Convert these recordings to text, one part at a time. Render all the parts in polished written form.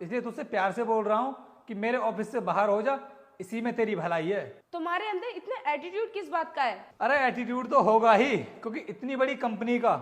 इसलिए तुझसे प्यार से बोल रहा हूँ कि मेरे ऑफिस से बाहर हो जा, इसी में तेरी भलाई है। तुम्हारे अंदर इतना एटीट्यूड किस बात का है? अरे एटीट्यूड तो होगा ही, क्योंकि इतनी बड़ी कंपनी का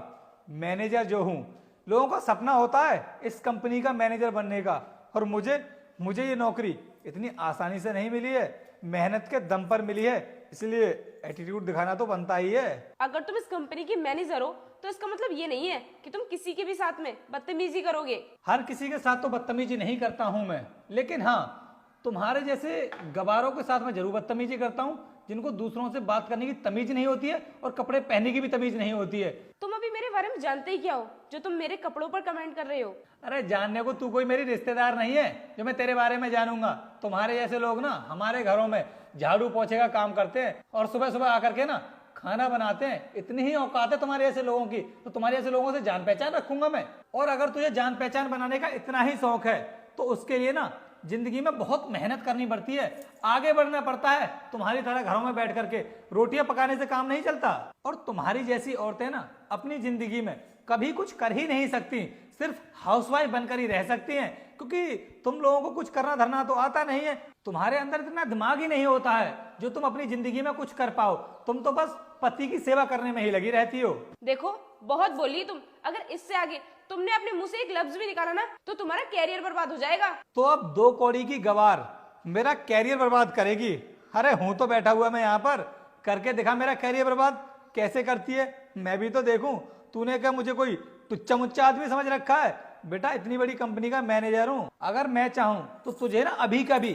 मैनेजर जो हूँ, लोगों का सपना होता है इस कंपनी का मैनेजर बनने का, और मुझे ये नौकरी इतनी आसानी से नहीं मिली है, मेहनत के दम पर मिली है, इसलिए एटीट्यूड दिखाना तो बनता ही है। अगर तुम इस कंपनी की मैनेजर हो तो इसका मतलब ये नहीं है कि तुम किसी के भी साथ में बदतमीजी करोगे। हर किसी के साथ तो बदतमीजी नहीं करता हूं मैं, लेकिन हाँ, तुम्हारे जैसे गवारों के साथ मैं जरूर बदतमीजी करता हूं, जिनको दूसरों से बात करने की तमीज नहीं होती है और कपड़े पहनने की भी तमीज नहीं होती है। तुम अभी मेरे बारे में जानते ही क्या हो जो तुम मेरे कपड़ों पर कमेंट कर रहे हो? अरे जानने को तू कोई मेरी रिश्तेदार नहीं है जो मैं तेरे बारे में जानूंगा। तुम्हारे जैसे लोग ना हमारे घरों में झाड़ू पोछे का काम करते हैं और सुबह सुबह आकर के ना खाना बनाते हैं। इतनी ही औकात है तुम्हारे ऐसे लोगों की, तो तुम्हारे ऐसे लोगों से जान पहचान रखूंगा मैं। और अगर तुझे जान पहचान बनाने का इतना ही शौक है तो उसके लिए ना जिंदगी में बहुत मेहनत करनी पड़ती है, आगे बढ़ना पड़ता है। तुम्हारी तरह घरों में बैठ करके रोटियां पकाने से काम नहीं चलता। और तुम्हारी जैसी औरतें ना अपनी जिंदगी में कभी कुछ कर ही नहीं सकती, सिर्फ हाउसवाइफ बनकर ही रह सकती हैं, क्योंकि तुम लोगों को कुछ करना धरना तो आता नहीं है। तुम्हारे अंदर इतना दिमाग ही नहीं होता है जो तुम अपनी जिंदगी में कुछ कर पाओ। तुम तो बस पति की सेवा करने में ही लगी रहती हो। देखो, बहुत बोली तुम। अगर इससे आगे तुमने अपने मुंह से एक लफ्ज भी निकाला ना तो तुम्हारा कैरियर बर्बाद हो जाएगा। तो अब 2 कौड़ी की गवार मेरा कैरियर बर्बाद करेगी? अरे हूं तो बैठा हुआ मैं यहाँ पर, करके दिखा मेरा कैरियर बर्बाद कैसे करती है, मैं भी तो देखूं। तूने क्या मुझे कोई टुच्चा मुच्चा आदमी समझ रखा है? बेटा इतनी बड़ी कंपनी का मैनेजर हूं, अगर मैं चाहूं तो तुझे ना अभी कभी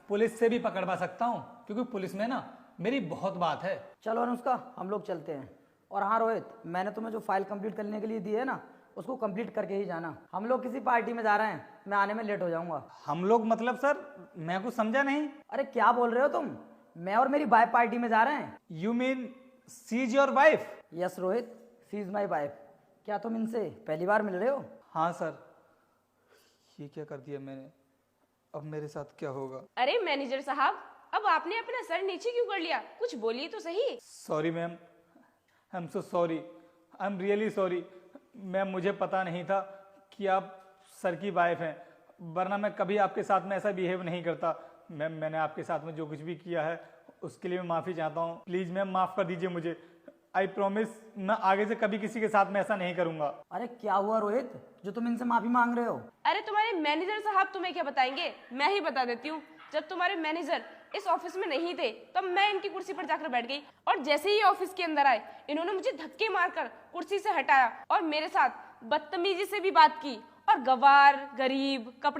पुलिस से भी पकड़वा सकता हूं, क्योंकि पुलिस में ना मेरी बहुत बात है। चलो अनुष्का, हम लोग चलते हैं। और हाँ रोहित, मैंने तुम्हें जो फाइल कंप्लीट करने के लिए दी है ना, उसको कंप्लीट करके ही जाना। हम लोग किसी पार्टी में जा रहे हैं, मैं आने में लेट हो जाऊंगा। हम लोग मतलब सर, मैं कुछ समझा नहीं। अरे क्या बोल रहे हो तुम? मैं और मेरी वाइफ पार्टी में जा रहे हैं। You mean she is your wife? Yes Rohit, she is my wife. क्या तुम इनसे पहली बार मिल रहे हो? हाँ सर। ये क्या कर दिया मैंने, अब मेरे साथ क्या होगा? अरे मैनेजर साहब, अब आपने अपना सर नीचे क्यों कर लिया? कुछ बोलिए तो सही। Sorry ma'am, I am so sorry, I am really sorry ma'am. मुझे पता नहीं था कि आप सर की वाइफ हैं, वरना मैं कभी आपके साथ में ऐसा बिहेव नहीं करता। मैम मैंने आपके साथ में जो कुछ भी किया है उसके लिए मैं माफ़ी चाहता हूँ। प्लीज़ मैम माफ़ कर दीजिए मुझे। आई प्रॉमिस मैं आगे से कभी किसी के साथ में ऐसा नहीं करूँगा। अरे क्या हुआ रोहित जो तुम इनसे माफी मांग रहे हो? अरे तुम्हारे मैनेजर साहब तुम्हें क्या बताएंगे, मैं ही बता देती हूँ। जब तुम्हारे मैनेजर इस ऑफिस में नहीं थे तब मैं इनकी कुर्सी पर जाकर बैठ गई, और जैसे ही ऑफिस के अंदर आए इन्होंने मुझे धक्के मारकर कुर्सी से हटाया और मेरे साथ बदतमीजी से भी बात की, और गवार, गरीब, कपड़े